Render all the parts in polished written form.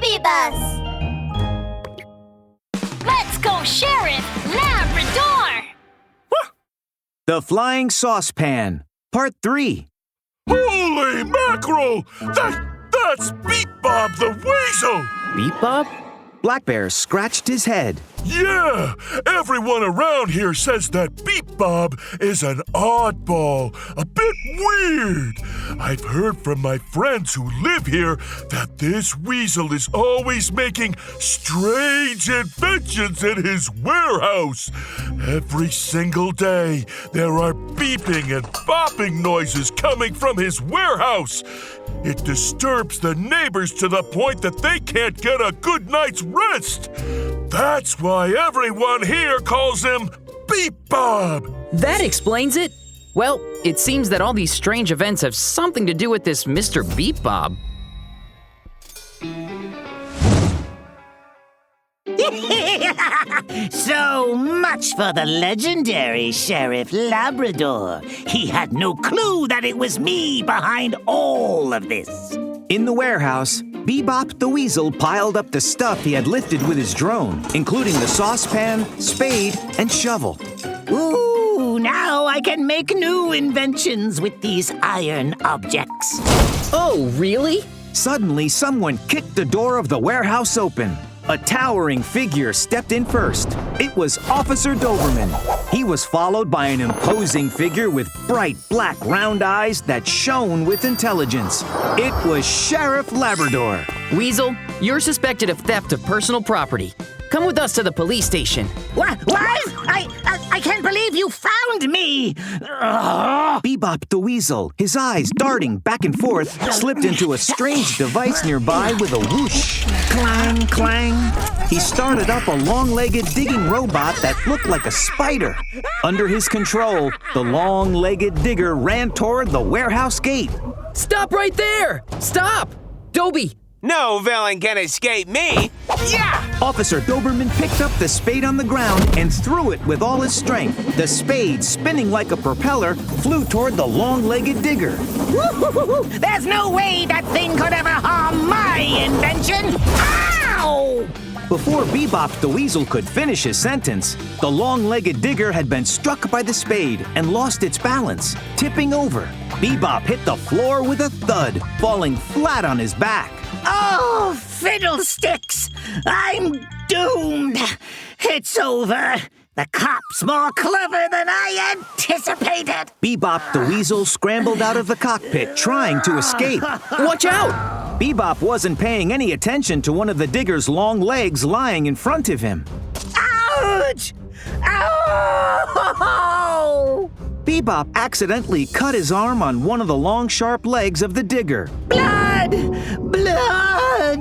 baby bus! Let's go, Sheriff Labrador! The Flying Saucepan, Part 3. Holy mackerel! That's BeepBob the Weasel! BeepBob? Black Bear scratched his head. Yeah! Everyone around here says that BeepBob is an oddball, a bit weird. I've heard from my friends who live here that this weasel is always making strange inventions in his warehouse. Every single day, there are beeping and bopping noises coming from his warehouse. It disturbs the neighbors to the point that they can't get a good night's rest. That's why everyone here calls him BeepBob. That explains it. Well, it seems that all these strange events have something to do with this Mr. BeepBob. So much for the legendary Sheriff Labrador. He had no clue that it was me behind all of this. In the warehouse, BeepBob the Weasel piled up the stuff he had lifted with his drone, including the saucepan, spade, and shovel. Ooh, now I can make new inventions with these iron objects. Oh, really? Suddenly, someone kicked the door of the warehouse open. A towering figure stepped in first. It was Officer Doberman. He was followed by an imposing figure with bright black round eyes that shone with intelligence. It was Sheriff Labrador. Weasel, you're suspected of theft of personal property. Come with us to the police station. What? I can't believe you found me! BeepBob the Weasel, his eyes darting back and forth, slipped into a strange device nearby with a whoosh. Clang, clang. He started up a long-legged digging robot that looked like a spider. Under his control, the long-legged digger ran toward the warehouse gate. Stop right there! Stop! Dobie! No villain can escape me! Yeah! Officer Doberman picked up the spade on the ground and threw it with all his strength. The spade, spinning like a propeller, flew toward the long-legged digger. Woo-hoo-hoo-hoo! There's no way that thing could ever harm my invention! Ow! Before BeepBob the Weasel could finish his sentence, the long-legged digger had been struck by the spade and lost its balance, tipping over. BeepBob hit the floor with a thud, falling flat on his back. Oh, fiddlesticks! I'm doomed! It's over! The cop's more clever than I anticipated! BeepBob the Weasel scrambled out of the cockpit, trying to escape. Watch out! BeepBob wasn't paying any attention to one of the digger's long legs lying in front of him. Ouch! Ow! BeepBob accidentally cut his arm on one of the long, sharp legs of the digger. Blood! Blood!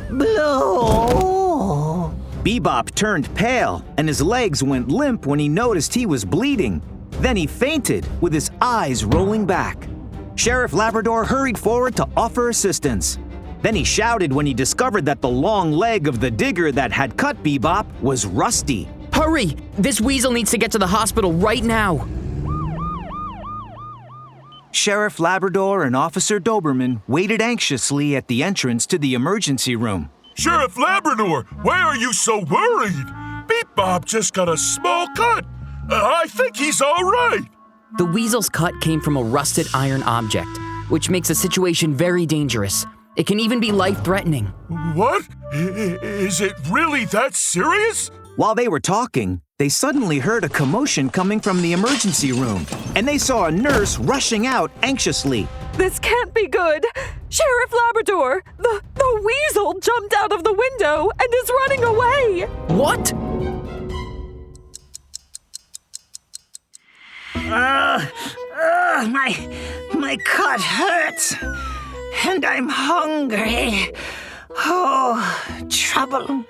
Blood! BeepBob turned pale, and his legs went limp when he noticed he was bleeding. Then he fainted, with his eyes rolling back. Sheriff Labrador hurried forward to offer assistance. Then he shouted when he discovered that the long leg of the digger that had cut BeepBob was rusty. Hurry! This weasel needs to get to the hospital right now. Sheriff Labrador and Officer Doberman waited anxiously at the entrance to the emergency room. Sheriff Labrador, why are you so worried? BeepBob just got a small cut. I think he's all right. The weasel's cut came from a rusted iron object, which makes the situation very dangerous. It can even be life-threatening. What? Is it really that serious? While they were talking, they suddenly heard a commotion coming from the emergency room, and they saw a nurse rushing out anxiously. This can't be good! Sheriff Labrador! The weasel jumped out of the window and is running away! What? My cut hurts, and I'm hungry. Oh, trouble.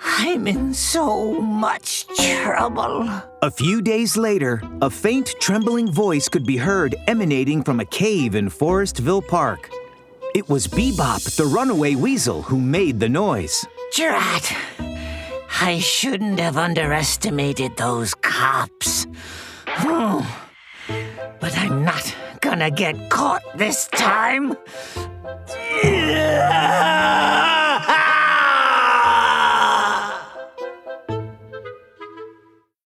I'm in so much trouble. A few days later, a faint, trembling voice could be heard emanating from a cave in Forestville Park. It was BeepBob, the runaway weasel, who made the noise. Drat! I shouldn't have underestimated those cops. But I'm not gonna get caught this time.